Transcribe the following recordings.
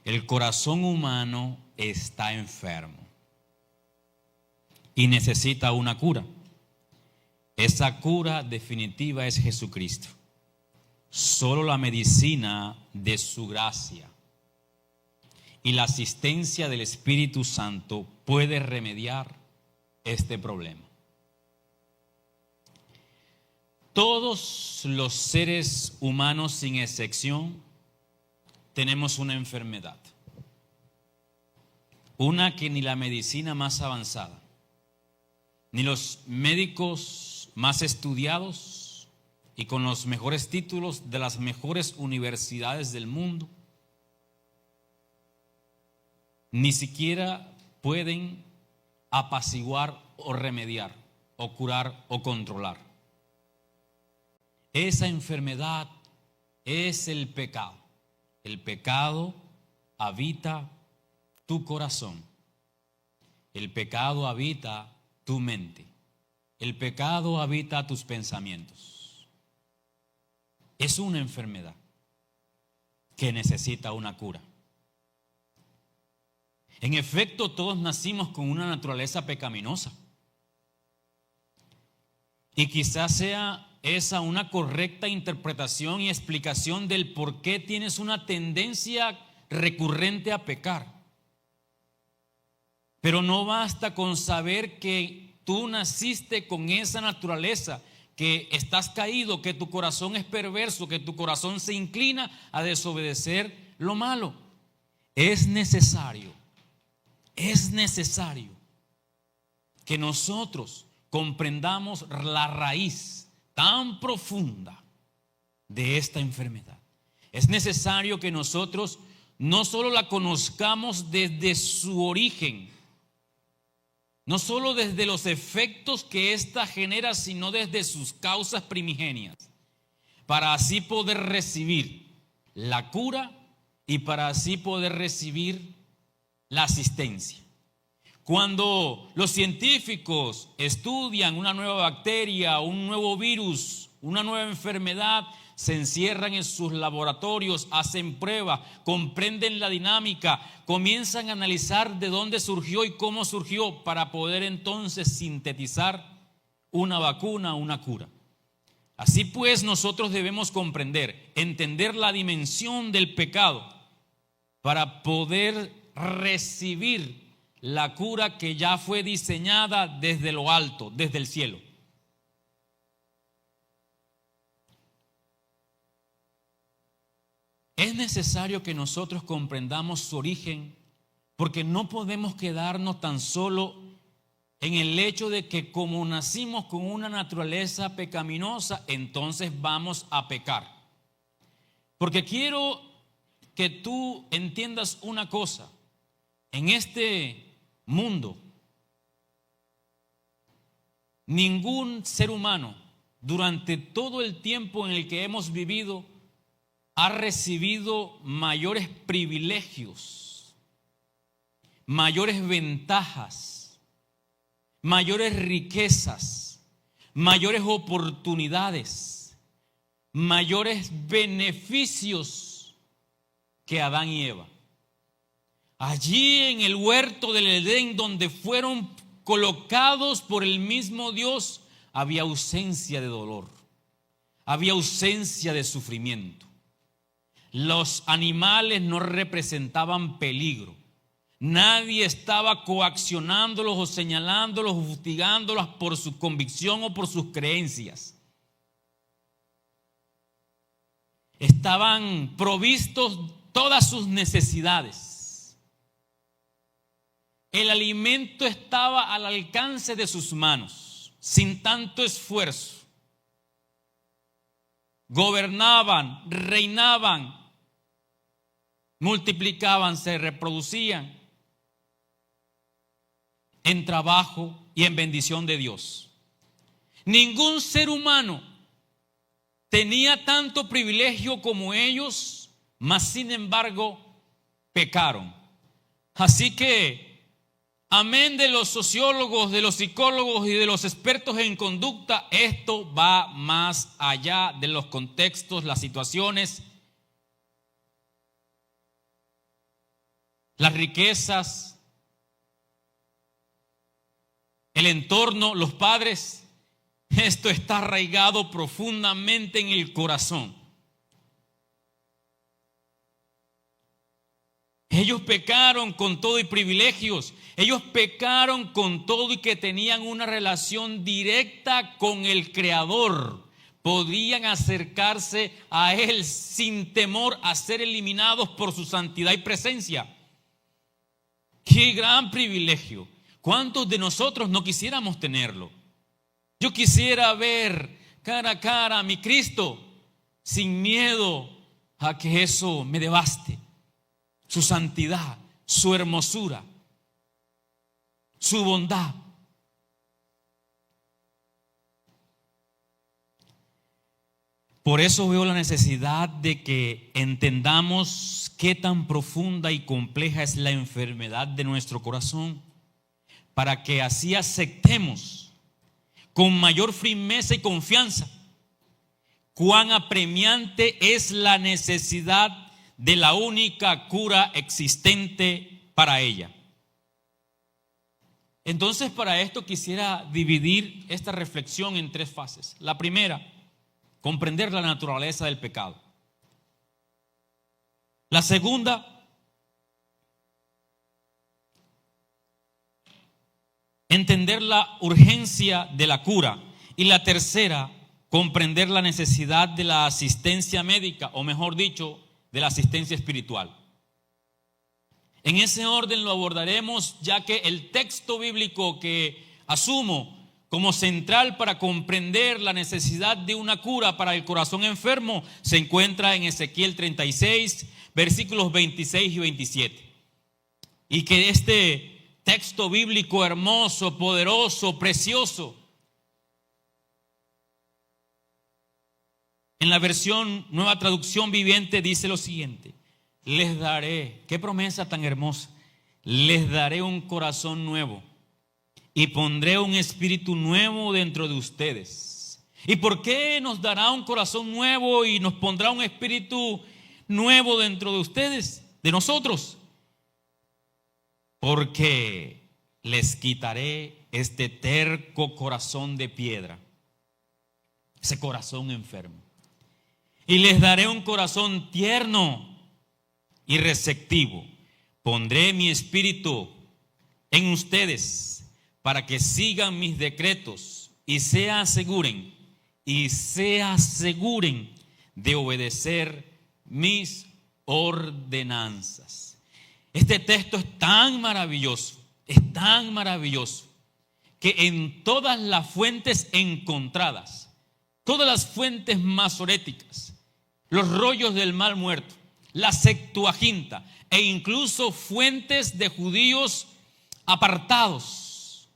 El corazón humano está enfermo y necesita una cura. Esa cura definitiva es Jesucristo. Solo la medicina de su gracia y la asistencia del Espíritu Santo puede remediar este problema. Todos los seres humanos, sin excepción, tenemos una enfermedad. Una que ni la medicina más avanzada, ni los médicos más estudiados y con los mejores títulos de las mejores universidades del mundo, ni siquiera pueden apaciguar o remediar o curar o controlar. Esa enfermedad es el pecado. El pecado habita tu corazón. El pecado habita tu mente. El pecado habita tus pensamientos. Es una enfermedad que necesita una cura. En efecto, todos nacimos con una naturaleza pecaminosa. Y quizás sea esa una correcta interpretación y explicación del por qué tienes una tendencia recurrente a pecar. Pero no basta con saber que tú naciste con esa naturaleza, que estás caído, que tu corazón es perverso, que tu corazón se inclina a desobedecer lo malo. Es necesario que nosotros comprendamos la raíz tan profunda de esta enfermedad. Es necesario que nosotros no solo la conozcamos desde su origen, no solo desde los efectos que ésta genera, sino desde sus causas primigenias, para así poder recibir la cura y para así poder recibir la asistencia. Cuando los científicos estudian una nueva bacteria, un nuevo virus, una nueva enfermedad, se encierran en sus laboratorios, hacen pruebas, comprenden la dinámica, comienzan a analizar de dónde surgió y cómo surgió para poder entonces sintetizar una vacuna, una cura. Así pues, nosotros debemos comprender, entender la dimensión del pecado para poder recibir la cura que ya fue diseñada desde lo alto, desde el cielo. Es necesario que nosotros comprendamos su origen, porque no podemos quedarnos tan solo en el hecho de que como nacimos con una naturaleza pecaminosa, entonces vamos a pecar. Porque quiero que tú entiendas una cosa. En este mundo, ningún ser humano durante todo el tiempo en el que hemos vivido ha recibido mayores privilegios, mayores ventajas, mayores riquezas, mayores oportunidades, mayores beneficios que Adán y Eva. Allí en el huerto del Edén, donde fueron colocados por el mismo Dios, había ausencia de dolor, había ausencia de sufrimiento. Los animales no representaban peligro. Nadie estaba coaccionándolos o señalándolos o fustigándolos por su convicción o por sus creencias. Estaban provistos todas sus necesidades. El alimento estaba al alcance de sus manos, sin tanto esfuerzo. Gobernaban, reinaban, multiplicaban, se reproducían en trabajo y en bendición de Dios. Ningún ser humano tenía tanto privilegio como ellos, mas sin embargo pecaron. Así que, amén de los sociólogos, de los psicólogos y de los expertos en conducta, esto va más allá de los contextos, las situaciones. las riquezas, el entorno, los padres. Esto está arraigado profundamente en el corazón. Ellos pecaron con todo y privilegios. Ellos pecaron con todo y que tenían una relación directa con el Creador. Podían acercarse a Él sin temor a ser eliminados por su santidad y presencia. ¡Qué gran privilegio! ¿Cuántos de nosotros no quisiéramos tenerlo? Yo quisiera ver cara a cara a mi Cristo sin miedo a que eso me devaste. Su santidad, su hermosura, su bondad. Por eso veo la necesidad de que entendamos qué tan profunda y compleja es la enfermedad de nuestro corazón, para que así aceptemos con mayor firmeza y confianza cuán apremiante es la necesidad de la única cura existente para ella. Entonces, para esto quisiera dividir esta reflexión en tres fases. La primera, comprender la naturaleza del pecado. La segunda, entender la urgencia de la cura. Y la tercera, comprender la necesidad de la asistencia médica, o mejor dicho, de la asistencia espiritual. En ese orden lo abordaremos, ya que el texto bíblico que asumo como central para comprender la necesidad de una cura para el corazón enfermo se encuentra en Ezequiel 36, versículos 26 y 27. Y que este texto bíblico hermoso, poderoso, precioso, en la versión Nueva Traducción Viviente dice lo siguiente: les daré, qué promesa tan hermosa, les daré un corazón nuevo y pondré un espíritu nuevo dentro de ustedes. ¿Y por qué nos dará un corazón nuevo y nos pondrá un espíritu nuevo dentro de ustedes, de nosotros? Porque les quitaré este terco corazón de piedra, ese corazón enfermo, y les daré un corazón tierno y receptivo. Pondré mi espíritu en ustedes para que sigan mis decretos y se aseguren de obedecer mis ordenanzas. Este texto es tan maravilloso, que en todas las fuentes encontradas, todas las fuentes masoréticas, los rollos del Mal Muerto, la Septuaginta e incluso fuentes de judíos apartados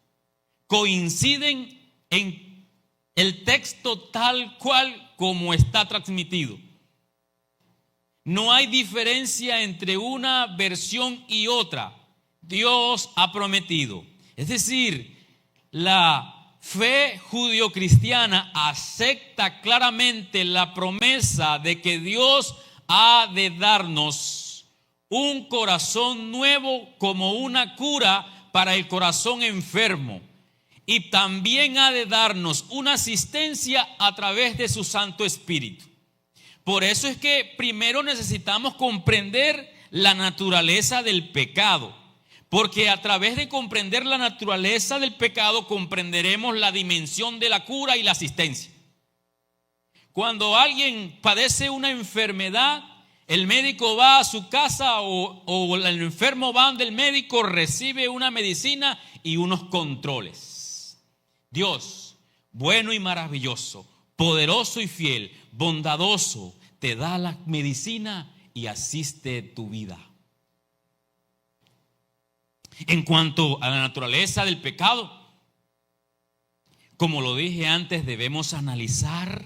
coinciden en el texto tal cual como está transmitido. No hay diferencia entre una versión y otra. Dios ha prometido. Es decir, la fe judio-cristiana acepta claramente la promesa de que Dios ha de darnos un corazón nuevo como una cura para el corazón enfermo, y también ha de darnos una asistencia a través de su Santo Espíritu. Por eso es que primero necesitamos comprender la naturaleza del pecado, porque a través de comprender la naturaleza del pecado comprenderemos la dimensión de la cura y la asistencia. Cuando alguien padece una enfermedad, el médico va a su casa o el enfermo va del médico, recibe una medicina y unos controles. Dios, bueno y maravilloso, poderoso y fiel, bondadoso, te da la medicina y asiste tu vida. En cuanto a la naturaleza del pecado, como lo dije antes, debemos analizar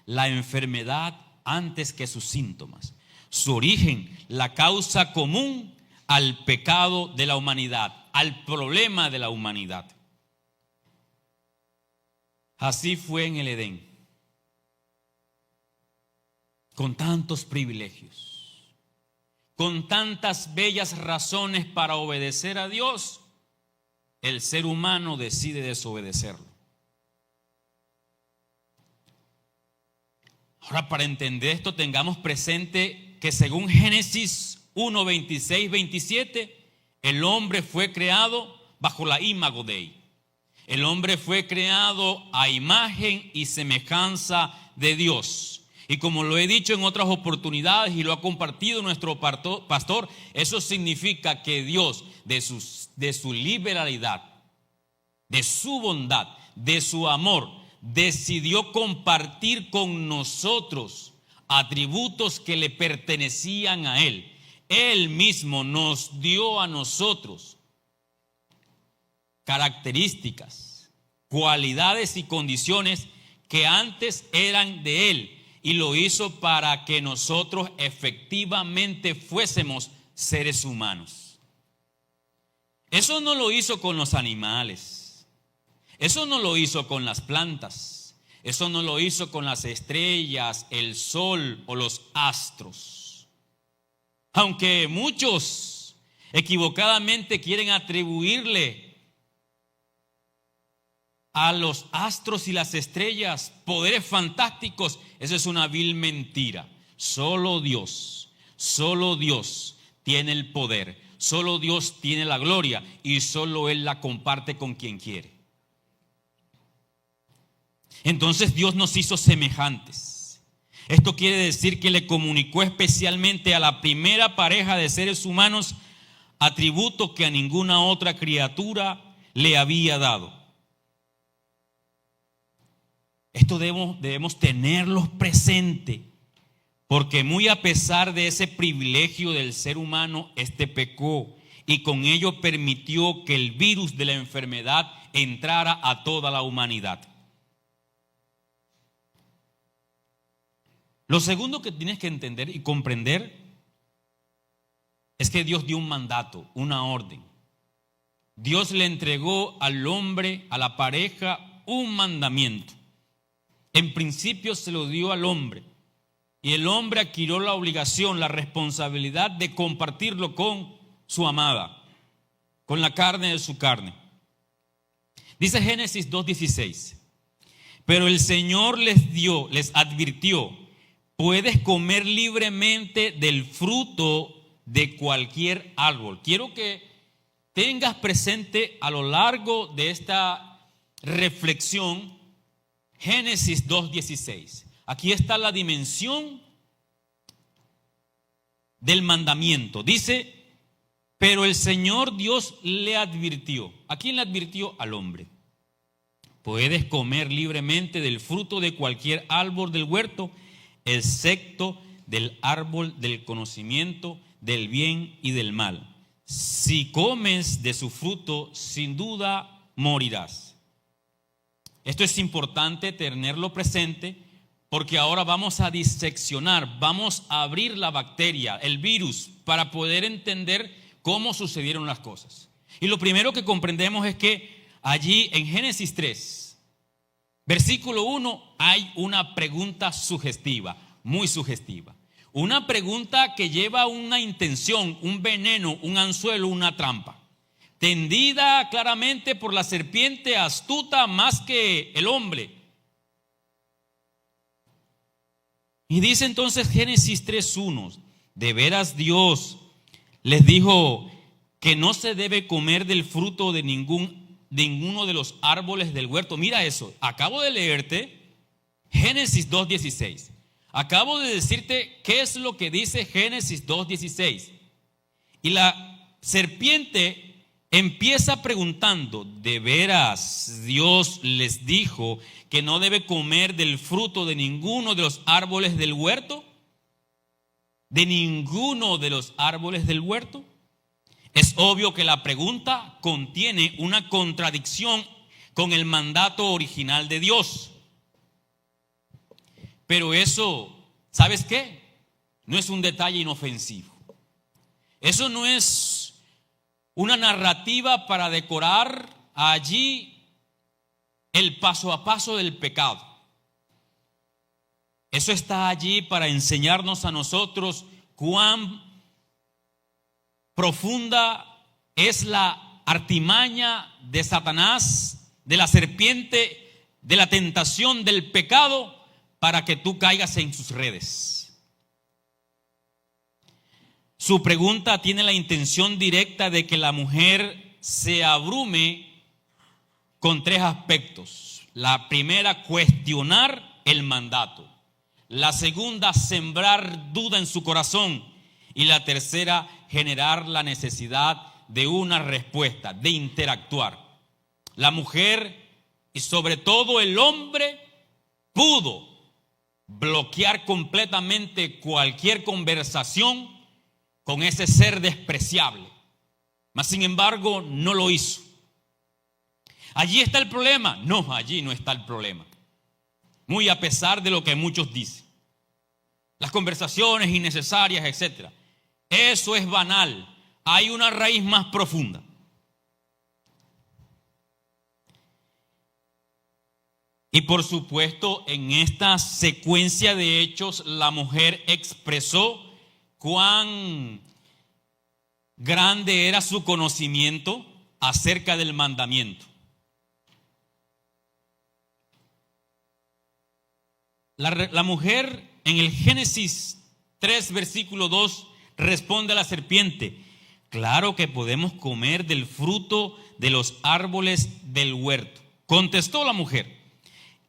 la enfermedad antes que sus síntomas, su origen, la causa común al pecado de la humanidad, al problema de la humanidad. Así fue en el Edén, con tantos privilegios, con tantas bellas razones para obedecer a Dios, el ser humano decide desobedecerlo. Ahora, para entender esto, tengamos presente que según Génesis 1, 26, 27, el hombre fue creado bajo la imago Dei. El hombre fue creado a imagen y semejanza de Dios. Y como lo he dicho en otras oportunidades y lo ha compartido nuestro pastor, eso significa que Dios, de su liberalidad, de su bondad, de su amor, decidió compartir con nosotros atributos que le pertenecían a Él. Él mismo nos dio a nosotros características, cualidades y condiciones que antes eran de Él, y lo hizo para que nosotros efectivamente fuésemos seres humanos. Eso no lo hizo con los animales, eso no lo hizo con las plantas, eso no lo hizo con las estrellas, el sol o los astros. Aunque muchos equivocadamente quieren atribuirle a los astros y las estrellas poderes fantásticos, eso es una vil mentira. Solo Dios tiene el poder, solo Dios tiene la gloria y solo Él la comparte con quien quiere. Entonces Dios nos hizo semejantes. Esto quiere decir que le comunicó especialmente a la primera pareja de seres humanos atributos que a ninguna otra criatura le había dado. Esto debemos tenerlos presente, porque muy a pesar de ese privilegio del ser humano, este pecó y con ello permitió que el virus de la enfermedad entrara a toda la humanidad. Lo segundo que tienes que entender y comprender es que Dios dio un mandato, una orden. Dios le entregó al hombre, a la pareja, un mandamiento. En principio se lo dio al hombre, y el hombre adquirió la obligación, la responsabilidad de compartirlo con su amada, con la carne de su carne. Dice Génesis 2:16, pero el Señor les advirtió: puedes comer libremente del fruto de cualquier árbol. Quiero que tengas presente a lo largo de esta reflexión Génesis 2:16. Aquí está la dimensión del mandamiento. Dice, pero el Señor Dios le advirtió. ¿A quién le advirtió? Al hombre. Puedes comer libremente del fruto de cualquier árbol del huerto, excepto del árbol del conocimiento del bien y del mal. Si comes de su fruto, sin duda morirás. Esto es importante tenerlo presente, porque ahora vamos a diseccionar, vamos a abrir la bacteria, el virus, para poder entender cómo sucedieron las cosas. Y lo primero que comprendemos es que allí en Génesis 3, versículo 1, hay una pregunta sugestiva, muy sugestiva. Una pregunta que lleva una intención, un veneno, un anzuelo, una trampa, tendida claramente por la serpiente astuta más que el hombre. Y dice entonces Génesis 3:1, de veras Dios les dijo que no se debe comer del fruto de ninguno de los árboles del huerto. Mira eso, acabo de leerte Génesis 2:16. Acabo de decirte qué es lo que dice Génesis 2:16. Y la serpiente empieza preguntando, ¿de veras Dios les dijo que no debe comer del fruto de ninguno de los árboles del huerto? ¿De ninguno de los árboles del huerto? Es obvio que la pregunta contiene una contradicción con el mandato original de Dios. Pero eso, ¿sabes qué? No es un detalle inofensivo. Eso no es una narrativa para decorar allí el paso a paso del pecado. Eso está allí para enseñarnos a nosotros cuán profunda es la artimaña de Satanás, de la serpiente, de la tentación del pecado, para que tú caigas en sus redes. Su pregunta tiene la intención directa de que la mujer se abrume con tres aspectos. La primera, cuestionar el mandato. La segunda, sembrar duda en su corazón. Y la tercera, generar la necesidad de una respuesta, de interactuar. La mujer y sobre todo el hombre pudo bloquear completamente cualquier conversación con ese ser despreciable. Mas sin embargo no lo hizo. ¿Allí está el problema? No, allí no está el problema. Muy a pesar de lo que muchos dicen. Las conversaciones innecesarias, etcétera. Eso es banal. Hay una raíz más profunda. Y por supuesto, en esta secuencia de hechos, la mujer expresó cuán grande era su conocimiento acerca del mandamiento. La mujer en el Génesis 3, versículo 2, responde a la serpiente: claro que podemos comer del fruto de los árboles del huerto. Contestó la mujer: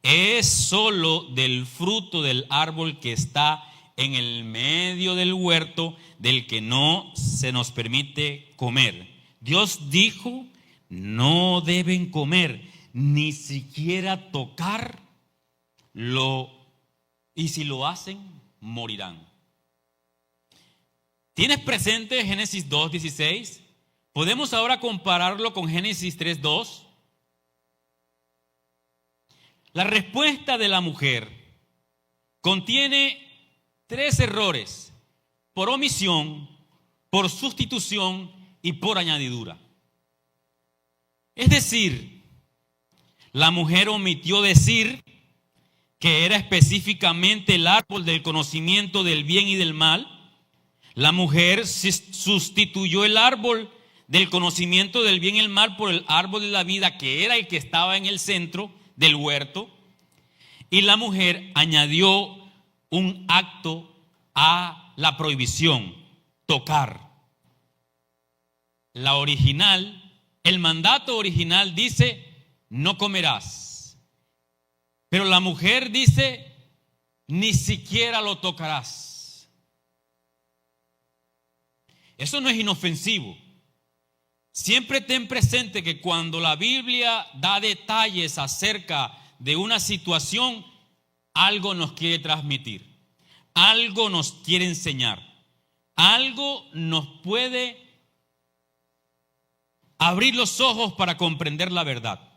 es solo del fruto del árbol que está en el medio del huerto, del que no se nos permite comer. Dios dijo: no deben comer, ni siquiera tocarlo, y si lo hacen, morirán. ¿Tienes presente Génesis 2:16? ¿Podemos ahora compararlo con Génesis 3:2? La respuesta de la mujer contiene tres errores: por omisión, por sustitución y por añadidura. Es decir, la mujer omitió decir que era específicamente el árbol del conocimiento del bien y del mal. La mujer sustituyó el árbol del conocimiento del bien y el mal por el árbol de la vida, que era el que estaba en el centro del huerto. Y la mujer añadió un acto a la prohibición: tocar. La original, el mandato original dice: no comerás. Pero la mujer dice: ni siquiera lo tocarás. Eso no es inofensivo. Siempre ten presente que cuando la Biblia da detalles acerca de una situación, algo nos quiere transmitir, algo nos quiere enseñar, algo nos puede abrir los ojos para comprender la verdad.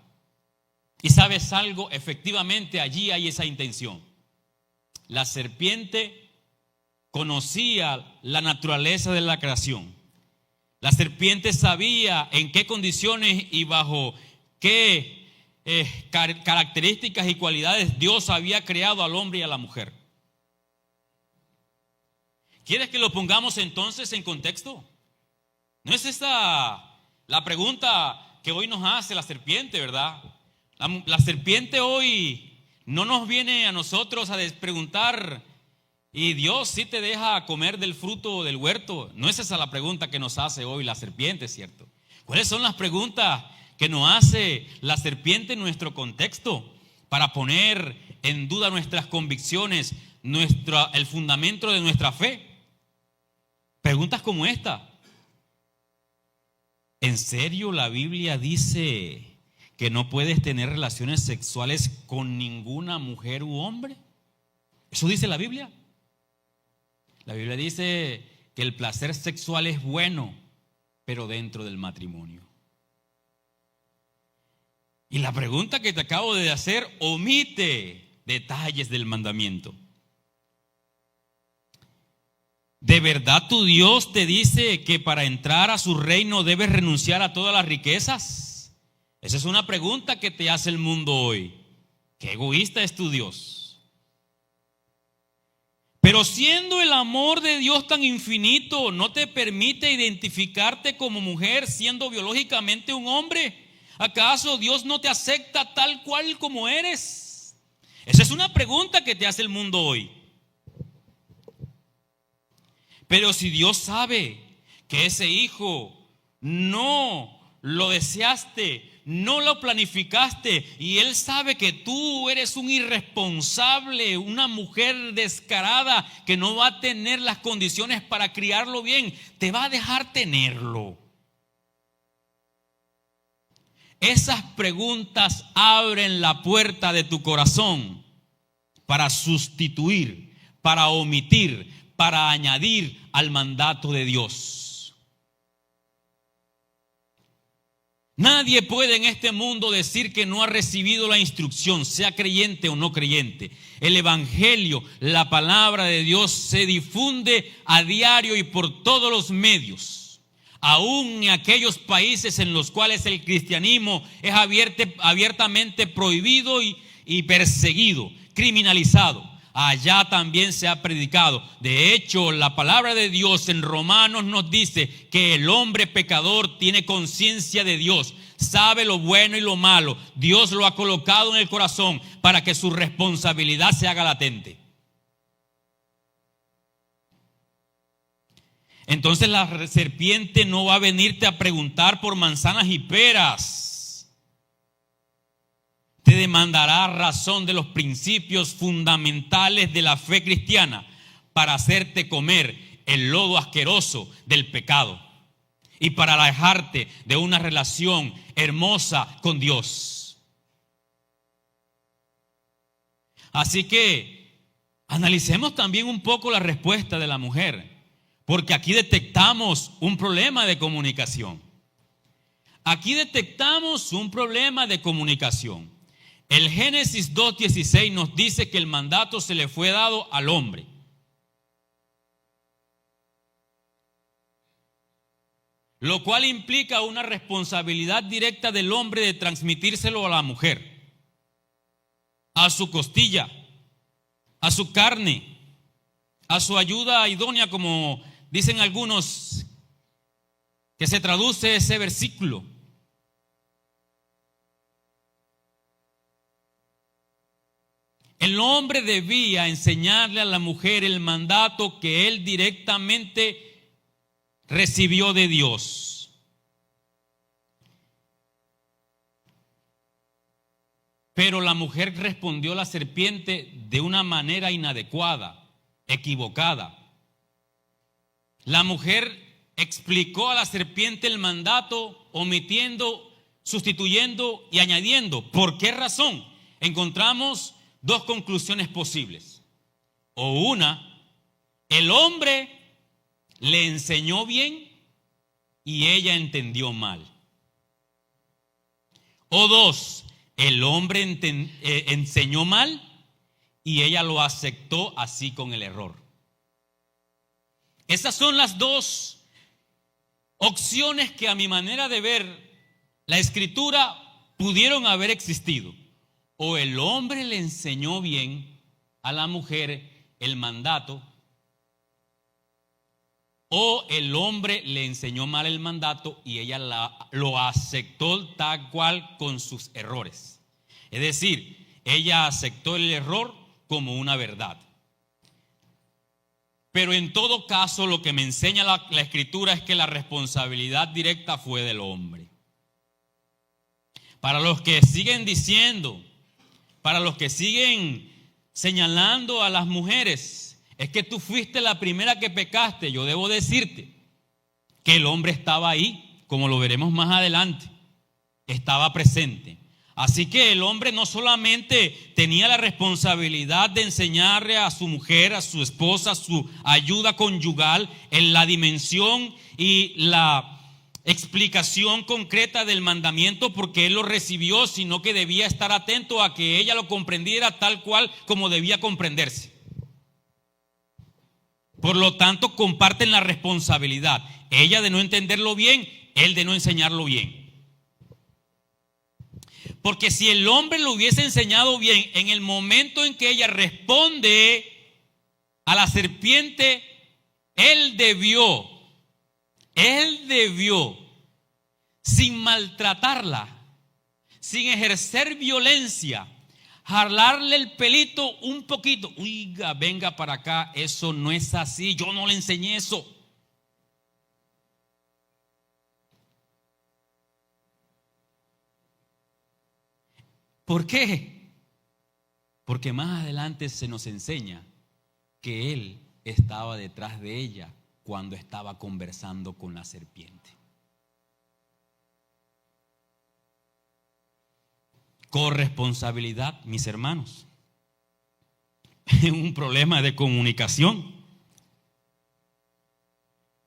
Y sabes algo, efectivamente allí hay esa intención. La serpiente conocía la naturaleza de la creación. La serpiente sabía en qué condiciones y bajo qué características y cualidades Dios había creado al hombre y a la mujer. ¿Quieres que lo pongamos entonces en contexto? ¿No es esta la pregunta que hoy nos hace la serpiente, verdad? La serpiente hoy no nos viene a nosotros a preguntar: ¿y Dios sí te deja comer del fruto del huerto? No es esa la pregunta que nos hace hoy la serpiente, ¿cierto? ¿Cuáles son las preguntas que nos hace la serpiente en nuestro contexto para poner en duda nuestras convicciones, el fundamento de nuestra fe? Preguntas como esta: ¿en serio la Biblia dice que no puedes tener relaciones sexuales con ninguna mujer u hombre? ¿Eso dice la Biblia? La Biblia dice que el placer sexual es bueno, pero dentro del matrimonio. Y la pregunta que te acabo de hacer omite detalles del mandamiento. ¿De verdad tu Dios te dice que para entrar a su reino debes renunciar a todas las riquezas? Esa es una pregunta que te hace el mundo hoy. ¿Qué egoísta es tu Dios? Pero siendo el amor de Dios tan infinito, ¿no te permite identificarte como mujer siendo biológicamente un hombre? ¿Acaso Dios no te acepta tal cual como eres? Esa es una pregunta que te hace el mundo hoy. Pero si Dios sabe que ese hijo no lo deseaste, no lo planificaste, y Él sabe que tú eres un irresponsable, una mujer descarada que no va a tener las condiciones para criarlo bien, te va a dejar tenerlo. Esas preguntas abren la puerta de tu corazón para sustituir, para omitir, para añadir al mandato de Dios. Nadie puede en este mundo decir que no ha recibido la instrucción, sea creyente o no creyente. El evangelio, la palabra de Dios se difunde a diario y por todos los medios. Aún en aquellos países en los cuales el cristianismo es abiertamente prohibido y perseguido, criminalizado. Allá también se ha predicado. De hecho, la palabra de Dios en Romanos nos dice que el hombre pecador tiene conciencia de Dios, sabe lo bueno y lo malo. Dios lo ha colocado en el corazón para que su responsabilidad se haga latente. Entonces la serpiente no va a venirte a preguntar por manzanas y peras. Te demandará razón de los principios fundamentales de la fe cristiana para hacerte comer el lodo asqueroso del pecado y para alejarte de una relación hermosa con Dios. Así que analicemos también un poco la respuesta de la mujer, porque aquí detectamos un problema de comunicación. Aquí detectamos un problema de comunicación. El Génesis 2:16 nos dice que el mandato se le fue dado al hombre. Lo cual implica una responsabilidad directa del hombre de transmitírselo a la mujer, a su costilla, a su carne, a su ayuda idónea, como dicen algunos, que se traduce ese versículo. El hombre debía enseñarle a la mujer el mandato que él directamente recibió de Dios. Pero la mujer respondió a la serpiente de una manera inadecuada, equivocada. La mujer explicó a la serpiente el mandato, omitiendo, sustituyendo y añadiendo. ¿Por qué razón? Encontramos dos conclusiones posibles. O una, el hombre le enseñó bien y ella entendió mal. O dos, el hombre enseñó mal y ella lo aceptó así con el error. Esas son las dos opciones que a mi manera de ver la Escritura pudieron haber existido. O el hombre le enseñó bien a la mujer el mandato, o el hombre le enseñó mal el mandato y ella lo aceptó tal cual con sus errores. Es decir, ella aceptó el error como una verdad. Pero en todo caso, lo que me enseña la Escritura es que la responsabilidad directa fue del hombre. Para los que siguen diciendo, para los que siguen señalando a las mujeres, es que tú fuiste la primera que pecaste, yo debo decirte que el hombre estaba ahí, como lo veremos más adelante, estaba presente. Así que el hombre no solamente tenía la responsabilidad de enseñarle a su mujer, a su esposa, su ayuda conyugal en la dimensión y la explicación concreta del mandamiento porque él lo recibió, sino que debía estar atento a que ella lo comprendiera tal cual como debía comprenderse. Por lo tanto, comparten la responsabilidad. Ella de no entenderlo bien, él de no enseñarlo bien. Porque si el hombre lo hubiese enseñado bien, en el momento en que ella responde A la serpiente él debió, sin maltratarla, sin ejercer violencia, jalarle el pelito un poquito. Oiga, venga para acá, eso no es así, yo no le enseñé eso. ¿Por qué? Porque más adelante se nos enseña que él estaba detrás de ella cuando estaba conversando con la serpiente. Corresponsabilidad, mis hermanos. Es un problema de comunicación.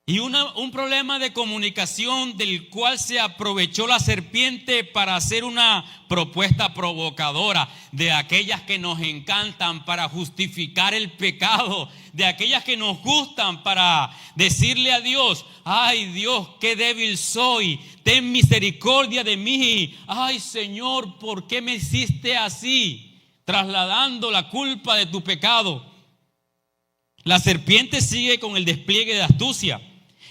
Y un problema de comunicación del cual se aprovechó la serpiente para hacer una propuesta provocadora, de aquellas que nos encantan para justificar el pecado, de aquellas que nos gustan para decirle a Dios: ay Dios, qué débil soy, ten misericordia de mí. Ay Señor, ¿por qué me hiciste así? Trasladando la culpa de tu pecado. La serpiente sigue con el despliegue de astucia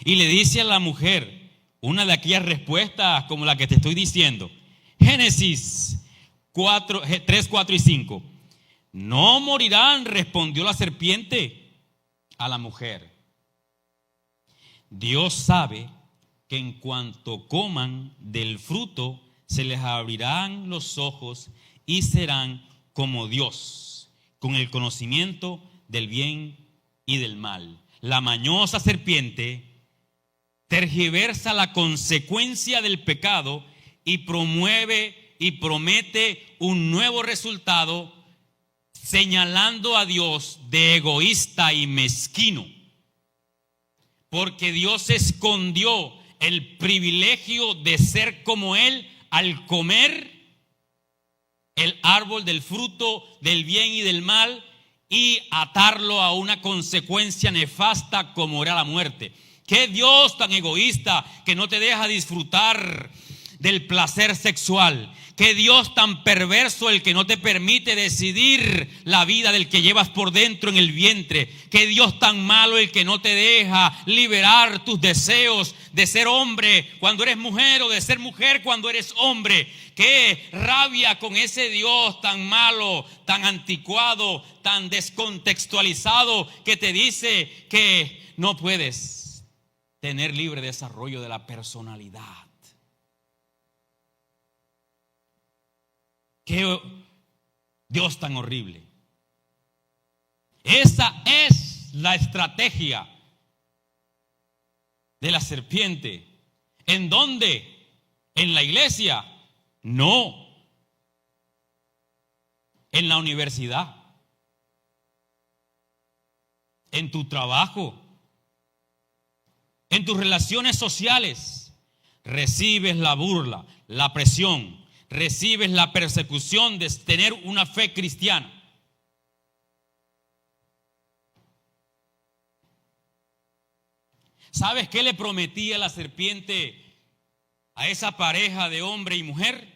y le dice a la mujer una de aquellas respuestas como la que te estoy diciendo. Génesis 3, 4 y 5. No morirán, respondió la serpiente a la mujer. Dios sabe que en cuanto coman del fruto, se les abrirán los ojos y serán como Dios, con el conocimiento del bien y del mal. La mañosa serpiente tergiversa la consecuencia del pecado y promueve y promete un nuevo resultado, señalando a Dios de egoísta y mezquino, porque Dios escondió el privilegio de ser como Él al comer el árbol del fruto del bien y del mal y atarlo a una consecuencia nefasta como era la muerte. ¿Qué Dios tan egoísta que no te deja disfrutar del placer sexual? ¿Qué Dios tan perverso el que no te permite decidir la vida del que llevas por dentro en el vientre? ¿Qué Dios tan malo el que no te deja liberar tus deseos de ser hombre cuando eres mujer o de ser mujer cuando eres hombre? ¡Qué rabia con ese Dios tan malo, tan anticuado, tan descontextualizado que te dice que no puedes tener libre desarrollo de la personalidad! ¡Qué Dios tan horrible! Esa es la estrategia de la serpiente. ¿En dónde? ¿En la iglesia? No. En la universidad. En tu trabajo. En tus relaciones sociales. Recibes la burla, la presión, recibes la persecución de tener una fe cristiana. ¿Sabes qué le prometía la serpiente a esa pareja de hombre y mujer?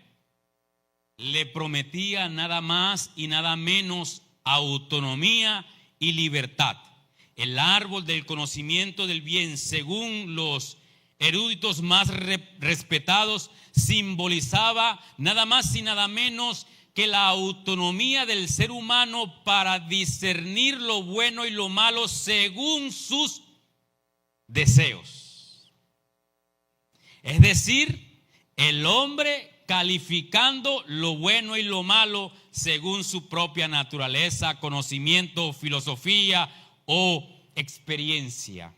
Le prometía nada más y nada menos autonomía y libertad. El árbol del conocimiento del bien, según los eruditos más respetados, simbolizaba nada más y nada menos que la autonomía del ser humano para discernir lo bueno y lo malo según sus deseos. Es decir, el hombre calificando lo bueno y lo malo según su propia naturaleza, conocimiento, filosofía o experiencia.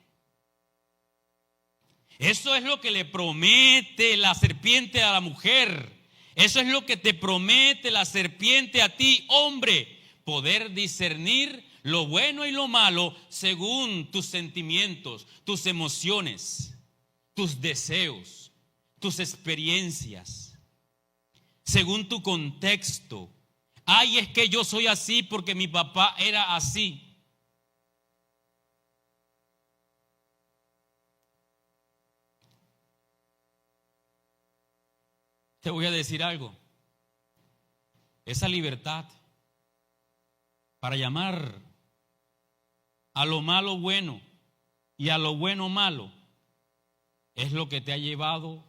Eso es lo que le promete la serpiente a la mujer. Eso es lo que te promete la serpiente a ti, hombre. Poder discernir lo bueno y lo malo según tus sentimientos, tus emociones, tus deseos, tus experiencias, según tu contexto. Ay, es que yo soy así porque mi papá era así. Te voy a decir algo. Esa libertad para llamar a lo malo bueno y a lo bueno malo, es lo que te ha llevado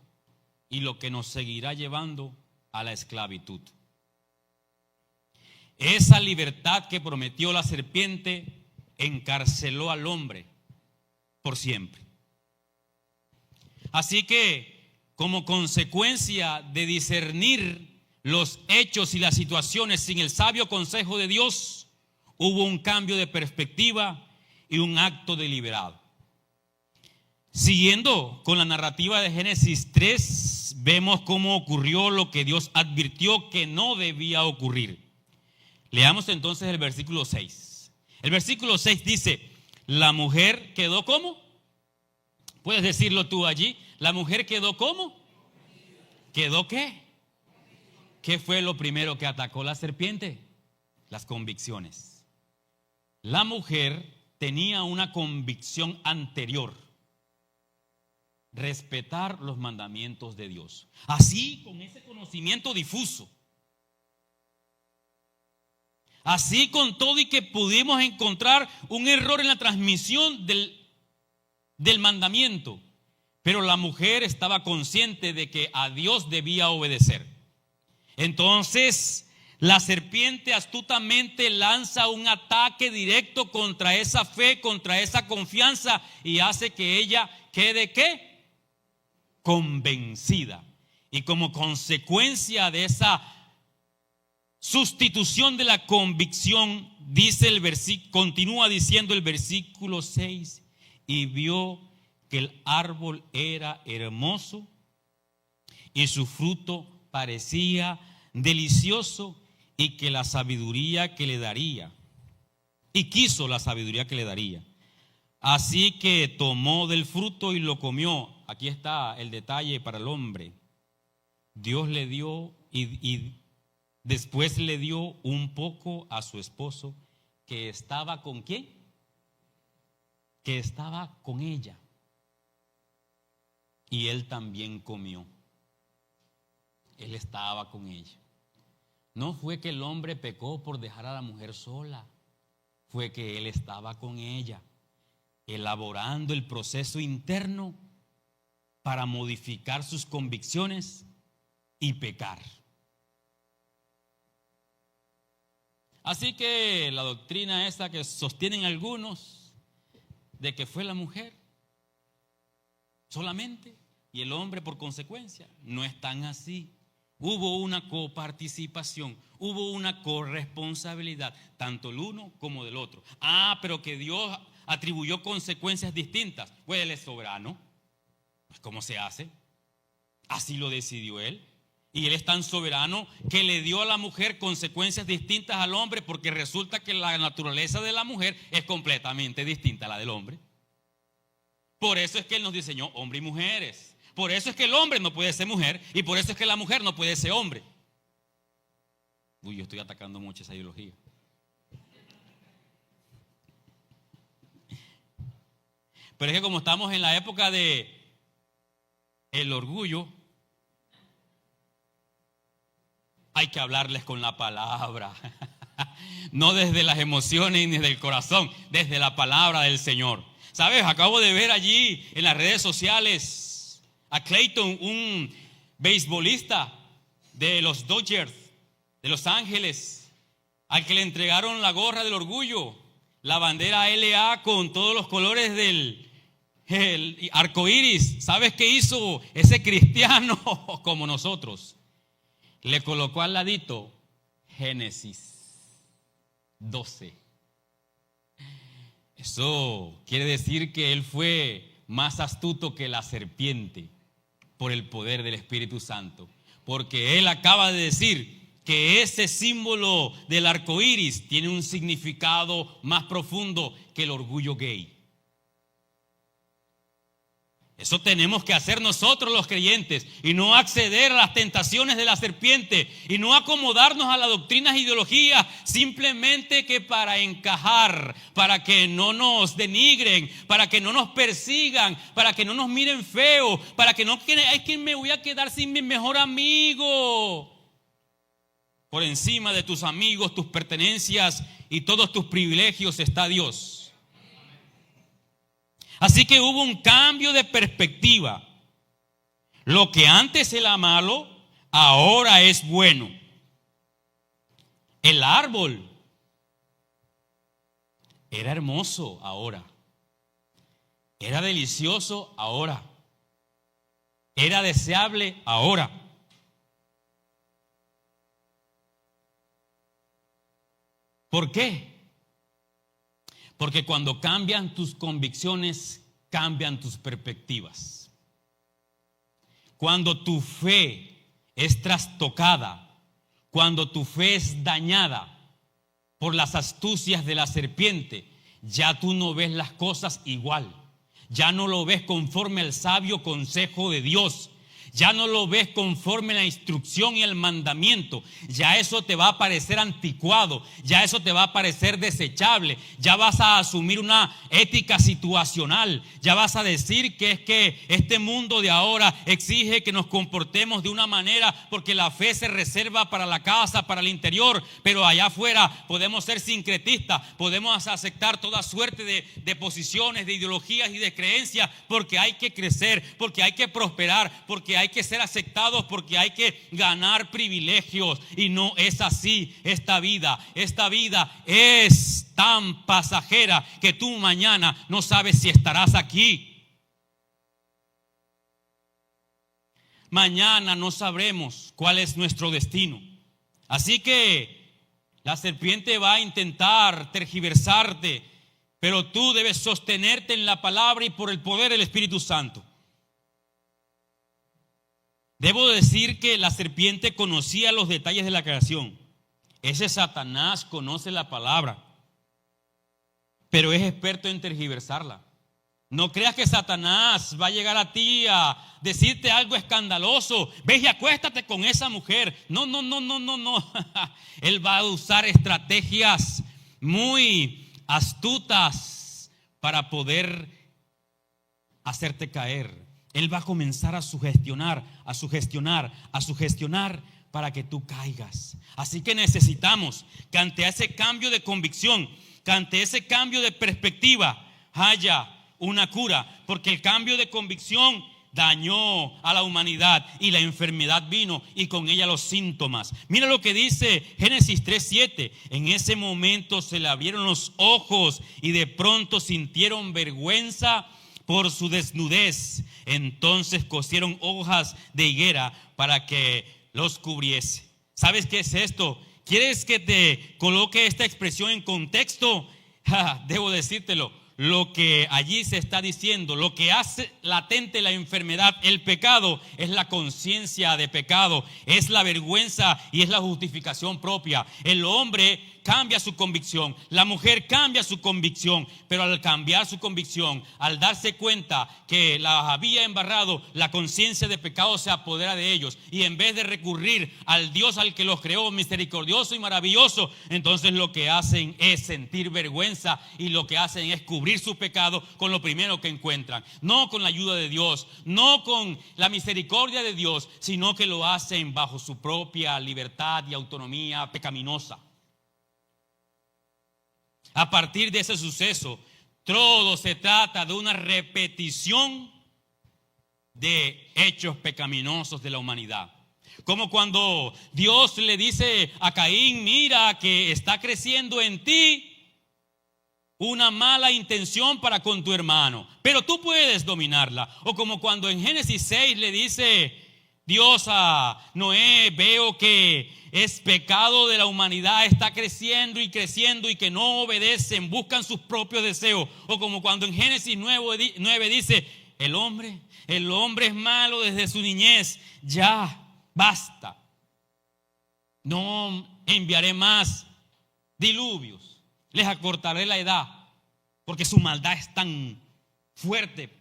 y lo que nos seguirá llevando a la esclavitud. Esa libertad que prometió la serpiente encarceló al hombre por siempre. Así que, como consecuencia de discernir los hechos y las situaciones sin el sabio consejo de Dios, hubo un cambio de perspectiva y un acto deliberado. Siguiendo con la narrativa de Génesis 3, vemos cómo ocurrió lo que Dios advirtió que no debía ocurrir. Leamos entonces el versículo 6. El versículo 6 dice, la mujer quedó ¿cómo? ¿Puedes decirlo tú allí? La mujer quedó ¿cómo? ¿Quedó qué? ¿Qué fue lo primero que atacó la serpiente? Las convicciones. La mujer tenía una convicción anterior: respetar los mandamientos de Dios. Así, con ese conocimiento difuso, así con todo y que pudimos encontrar un error en la transmisión del mandamiento, pero la mujer estaba consciente de que a Dios debía obedecer. Entonces, la serpiente astutamente lanza un ataque directo contra esa fe, contra esa confianza, y hace que ella quede ¿qué? Convencida. Y como consecuencia de esa sustitución de la convicción, dice el versículo, continúa diciendo el versículo 6, y vio que el árbol era hermoso y su fruto parecía delicioso, y que la sabiduría que le daría, y quiso la sabiduría que le daría. Así que tomó del fruto y lo comió. Aquí está el detalle para el hombre. Dios le dio y después le dio un poco a su esposo, que estaba ¿con quién? Que estaba con ella. Y él también comió. Él estaba con ella. No fue que el hombre pecó por dejar a la mujer sola, fue que él estaba con ella, elaborando el proceso interno para modificar sus convicciones y pecar. Así que la doctrina esa que sostienen algunos, de que fue la mujer solamente y el hombre por consecuencia, no es tan así. Hubo una coparticipación, hubo una corresponsabilidad, tanto el uno como del otro. Pero que Dios atribuyó consecuencias distintas. Pues Él es soberano. Pues ¿cómo se hace? Así lo decidió Él. Y Él es tan soberano que le dio a la mujer consecuencias distintas al hombre, porque resulta que la naturaleza de la mujer es completamente distinta a la del hombre. Por eso es que Él nos diseñó hombre y mujeres. Por eso es que el hombre no puede ser mujer, y por eso es que la mujer no puede ser hombre. Yo estoy atacando mucho esa ideología. Pero es que como estamos en la época de el orgullo, hay que hablarles con la palabra. No desde las emociones ni desde el corazón, desde la palabra del Señor. ¿Sabes? Acabo de ver allí en las redes sociales a Clayton, un beisbolista de los Dodgers de Los Ángeles, al que le entregaron la gorra del orgullo, la bandera LA con todos los colores del arco iris. ¿Sabes qué hizo ese cristiano como nosotros? Le colocó al ladito Génesis 12. Eso quiere decir que él fue más astuto que la serpiente por el poder del Espíritu Santo, porque él acaba de decir que ese símbolo del arco iris tiene un significado más profundo que el orgullo gay. Eso tenemos que hacer nosotros los creyentes, y no acceder a las tentaciones de la serpiente, y no acomodarnos a las doctrinas e ideologías simplemente que para encajar, para que no nos denigren, para que no nos persigan, para que no nos miren feo, para que no es que me voy a quedar sin mi mejor amigo. Por encima de tus amigos, tus pertenencias y todos tus privilegios está Dios. Así que hubo un cambio de perspectiva. Lo que antes era malo, ahora es bueno. El árbol era hermoso ahora. Era delicioso ahora. Era deseable ahora. ¿Por qué? Porque cuando cambian tus convicciones, cambian tus perspectivas. Cuando tu fe es trastocada, cuando tu fe es dañada por las astucias de la serpiente, ya tú no ves las cosas igual. Ya no lo ves conforme al sabio consejo de Dios. Ya no lo ves conforme a la instrucción y el mandamiento. Ya eso te va a parecer anticuado. Ya eso te va a parecer desechable. Ya vas a asumir una ética situacional. Ya vas a decir que es que este mundo de ahora exige que nos comportemos de una manera porque la fe se reserva para la casa, para el interior. Pero allá afuera podemos ser sincretistas. Podemos aceptar toda suerte de posiciones, de ideologías y de creencias porque hay que crecer, porque hay que prosperar, porque hay que ser aceptados, porque hay que ganar privilegios. Y no es así. Esta vida es tan pasajera que tú mañana no sabes si estarás aquí. Mañana no sabremos cuál es nuestro destino. Así que la serpiente va a intentar tergiversarte, pero tú debes sostenerte en la palabra y por el poder del Espíritu Santo. Debo decir que la serpiente conocía los detalles de la creación. Ese Satanás conoce la palabra, pero es experto en tergiversarla. No creas que Satanás va a llegar a ti a decirte algo escandaloso. Ve y acuéstate con esa mujer. No. Él va a usar estrategias muy astutas para poder hacerte caer. Él va a comenzar a sugestionar para que tú caigas. Así que necesitamos que ante ese cambio de convicción, que ante ese cambio de perspectiva, haya una cura. Porque el cambio de convicción dañó a la humanidad y la enfermedad vino y con ella los síntomas. Mira lo que dice Génesis 3:7. En ese momento se le abrieron los ojos y de pronto sintieron vergüenza por su desnudez. Entonces cosieron hojas de higuera para que los cubriese. ¿Sabes qué es esto? ¿Quieres que te coloque esta expresión en contexto? Debo decírtelo. Lo que allí se está diciendo, lo que hace latente la enfermedad, el pecado, es la conciencia de pecado, es la vergüenza y es la justificación propia. El hombre cambia su convicción, la mujer cambia su convicción, pero al cambiar su convicción, al darse cuenta que la había embarrado, la conciencia de pecado se apodera de ellos, y en vez de recurrir al Dios al que los creó, misericordioso y maravilloso, entonces lo que hacen es sentir vergüenza y lo que hacen es cubrir su pecado con lo primero que encuentran, no con la ayuda de Dios, no con la misericordia de Dios, sino que lo hacen bajo su propia libertad y autonomía pecaminosa. A partir de ese suceso, todo se trata de una repetición de hechos pecaminosos de la humanidad. Como cuando Dios le dice a Caín: mira que está creciendo en ti una mala intención para con tu hermano, pero tú puedes dominarla. O como cuando en Génesis 6 le dice Dios a Noé: veo que es pecado de la humanidad, está creciendo y que no obedecen, buscan sus propios deseos. O como cuando en Génesis 9 dice: el hombre es malo desde su niñez, ya basta, no enviaré más diluvios, les acortaré la edad, porque su maldad es tan fuerte.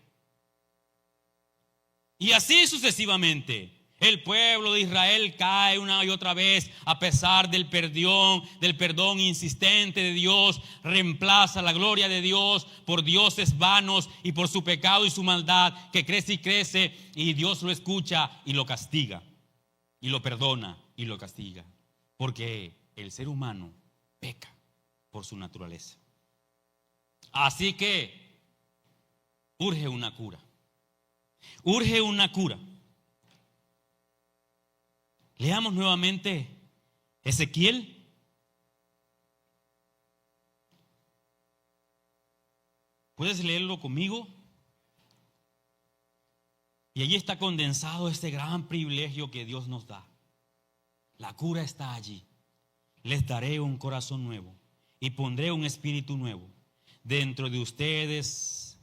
Y así sucesivamente. El pueblo de Israel cae una y otra vez a pesar del perdón insistente de Dios. Reemplaza la gloria de Dios por dioses vanos y por su pecado y su maldad que crece y crece, y Dios lo escucha y lo castiga, y lo perdona y lo castiga, porque el ser humano peca por su naturaleza. Así que Urge una cura. Urge una cura. Leamos nuevamente Ezequiel. ¿Puedes leerlo conmigo? Y allí está condensado este gran privilegio que Dios nos da. La cura está allí. Les daré un corazón nuevo y pondré un espíritu nuevo dentro de ustedes.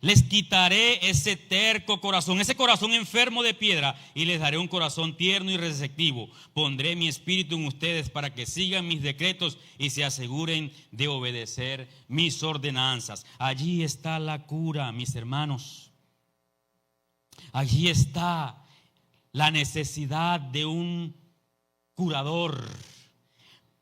Les quitaré ese terco corazón, ese corazón enfermo de piedra, y les daré un corazón tierno y receptivo. Pondré mi espíritu en ustedes para que sigan mis decretos y se aseguren de obedecer mis ordenanzas. Allí está la cura, mis hermanos. Allí está la necesidad de un curador.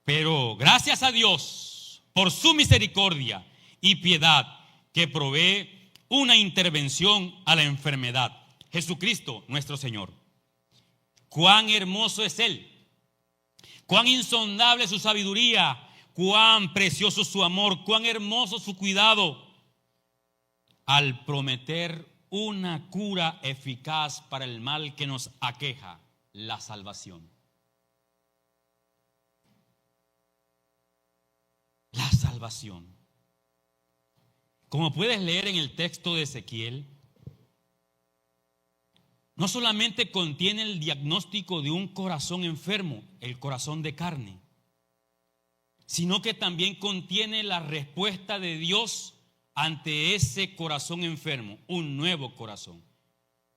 Pero gracias a Dios por su misericordia y piedad que provee una intervención a la enfermedad. Jesucristo nuestro Señor. Cuán hermoso es Él, cuán insondable su sabiduría, cuán precioso su amor, cuán hermoso su cuidado, al prometer una cura eficaz para el mal que nos aqueja, la salvación. La salvación. Como puedes leer en el texto de Ezequiel, no solamente contiene el diagnóstico de un corazón enfermo, el corazón de carne, sino que también contiene la respuesta de Dios ante ese corazón enfermo, un nuevo corazón.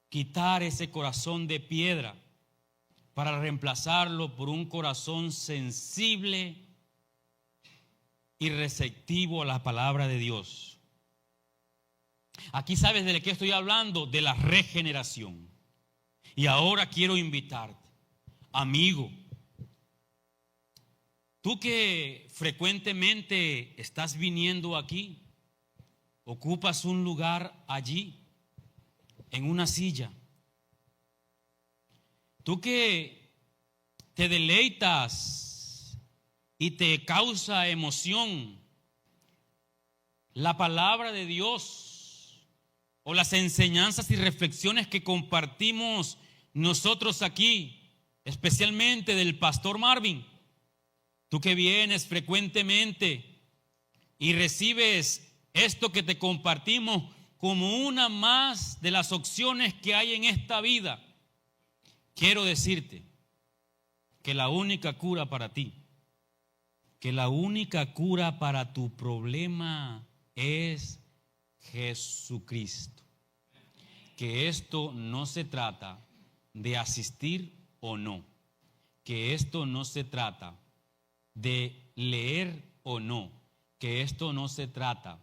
Quitar ese corazón de piedra para reemplazarlo por un corazón sensible y receptivo a la palabra de Dios. Aquí sabes de qué estoy hablando, de la regeneración. Y ahora quiero invitarte, amigo, tú que frecuentemente estás viniendo aquí, ocupas un lugar allí, en una silla. Tú que te deleitas y te causa emoción la palabra de Dios, o las enseñanzas y reflexiones que compartimos nosotros aquí, especialmente del pastor Marvin. Tú que vienes frecuentemente y recibes esto que te compartimos como una más de las opciones que hay en esta vida. Quiero decirte que la única cura para ti, que la única cura para tu problema es Jesucristo. Que esto no se trata de asistir o no, que esto no se trata de leer o no, que esto no se trata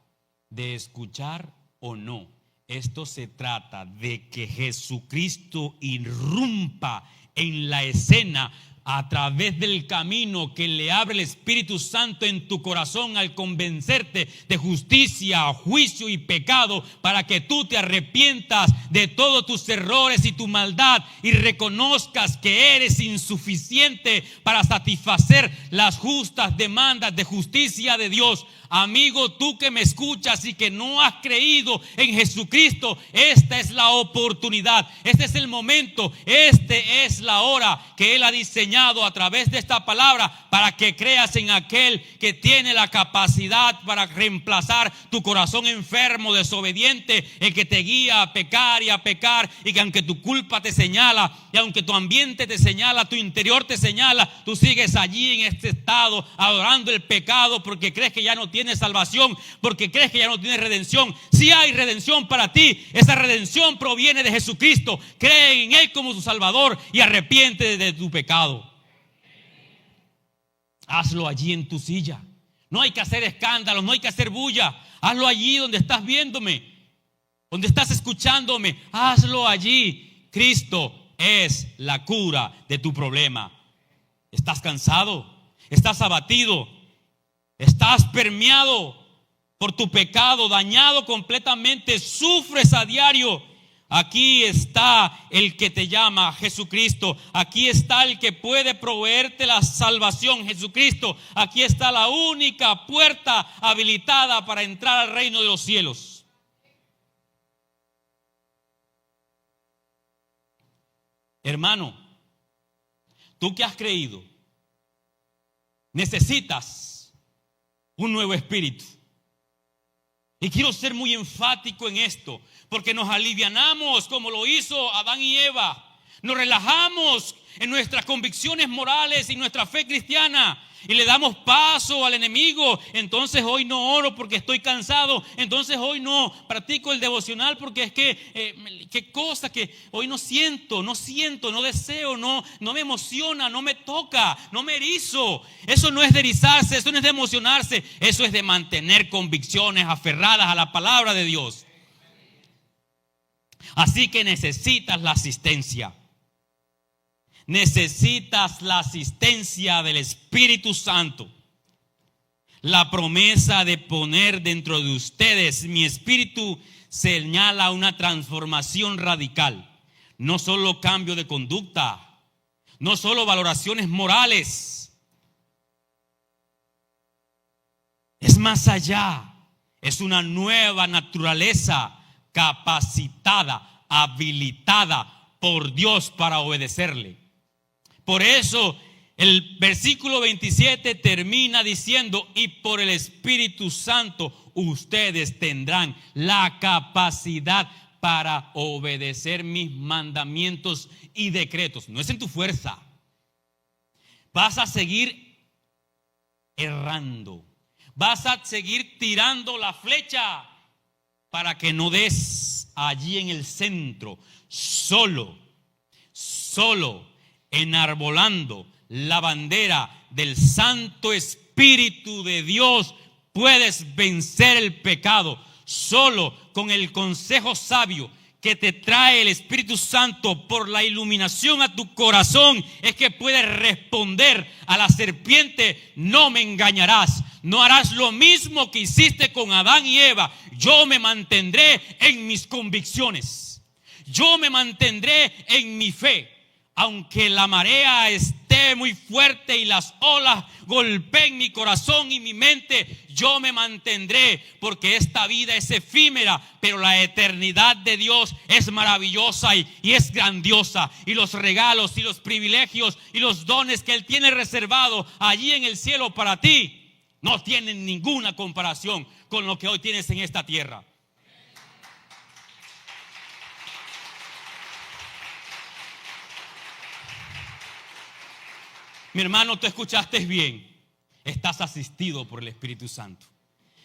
de escuchar o no, esto se trata de que Jesucristo irrumpa en la escena a través del camino que le abre el Espíritu Santo en tu corazón al convencerte de justicia, juicio y pecado, para que tú te arrepientas de todos tus errores y tu maldad y reconozcas que eres insuficiente para satisfacer las justas demandas de justicia de Dios. Amigo, tú que me escuchas y que no has creído en Jesucristo, esta es la oportunidad, este es el momento, este es la hora que Él ha diseñado a través de esta palabra para que creas en aquel que tiene la capacidad para reemplazar tu corazón enfermo, desobediente, el que te guía a pecar y que aunque tu culpa te señala y aunque tu ambiente te señala, tu interior te señala, tú sigues allí en este estado adorando el pecado porque crees que ya no tienes salvación, porque crees que ya no tienes redención. Si hay redención para ti, esa redención proviene de Jesucristo. Cree en Él como tu Salvador y arrepiéntete de tu pecado. Hazlo allí en tu silla. No hay que hacer escándalos, no hay que hacer bulla. Hazlo allí donde estás viéndome, donde estás escuchándome. Hazlo allí. Cristo es la cura de tu problema. ¿Estás cansado? ¿Estás abatido? ¿Estás permeado por tu pecado, dañado completamente? ¿Sufres a diario? Aquí está el que te llama, Jesucristo. Aquí está el que puede proveerte la salvación, Jesucristo. Aquí está la única puerta habilitada para entrar al reino de los cielos. Hermano, tú que has creído, necesitas un nuevo espíritu. Y quiero ser muy enfático en esto, porque nos alivianamos como lo hizo Adán y Eva. Nos relajamos en nuestras convicciones morales y nuestra fe cristiana y le damos paso al enemigo. Entonces hoy no oro porque estoy cansado. Entonces hoy no practico el devocional porque es que qué cosa que hoy no siento, no deseo, no me emociona, no me toca, no me erizo. Eso no es de erizarse, eso no es de emocionarse. Eso es de mantener convicciones aferradas a la palabra de Dios. Así que necesitas la asistencia. Necesitas la asistencia del Espíritu Santo. La promesa de poner dentro de ustedes mi espíritu señala una transformación radical. No solo cambio de conducta, no solo valoraciones morales. Es más allá. Es una nueva naturaleza capacitada, habilitada por Dios para obedecerle. Por eso el versículo 27 termina diciendo: y por el Espíritu Santo ustedes tendrán la capacidad para obedecer mis mandamientos y decretos. No es en tu fuerza. Vas a seguir errando. Vas a seguir tirando la flecha para que no des allí en el centro, solo enarbolando la bandera del Santo Espíritu de Dios, puedes vencer el pecado. Solo con el consejo sabio que te trae el Espíritu Santo por la iluminación a tu corazón es que puedes responder a la serpiente: no me engañarás, no harás lo mismo que hiciste con Adán y Eva. Yo me mantendré en mis convicciones, yo me mantendré en mi fe. Aunque la marea esté muy fuerte y las olas golpeen mi corazón y mi mente, yo me mantendré, porque esta vida es efímera, pero la eternidad de Dios es maravillosa y es grandiosa. Y los regalos y los privilegios y los dones que Él tiene reservado allí en el cielo para ti no tienen ninguna comparación con lo que hoy tienes en esta tierra. Mi hermano, tú escuchaste bien. Estás asistido por el Espíritu Santo.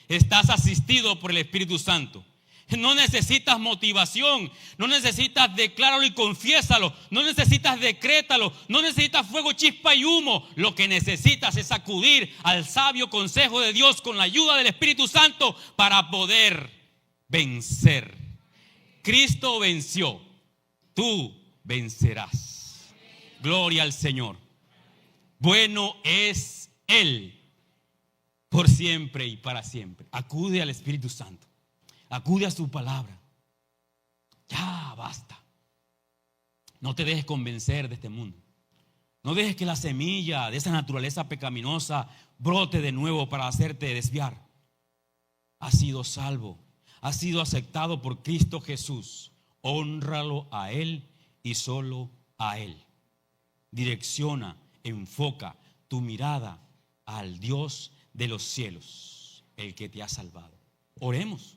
Estás asistido por el Espíritu Santo. No necesitas motivación, no necesitas decláralo y confiésalo, no necesitas decrétalo, no necesitas fuego, chispa y humo. Lo que necesitas es acudir al sabio consejo de Dios con la ayuda del Espíritu Santo para poder vencer. Cristo venció, tú vencerás. Gloria al Señor. Bueno es Él por siempre y para siempre. Acude al Espíritu Santo. Acude a su palabra. Ya basta. No te dejes convencer de este mundo. No dejes que la semilla de esa naturaleza pecaminosa brote de nuevo para hacerte desviar. Has sido salvo. Has sido aceptado por Cristo Jesús. Hónralo a Él y solo a Él. Direcciona, enfoca tu mirada al Dios de los cielos, el que te ha salvado. Oremos.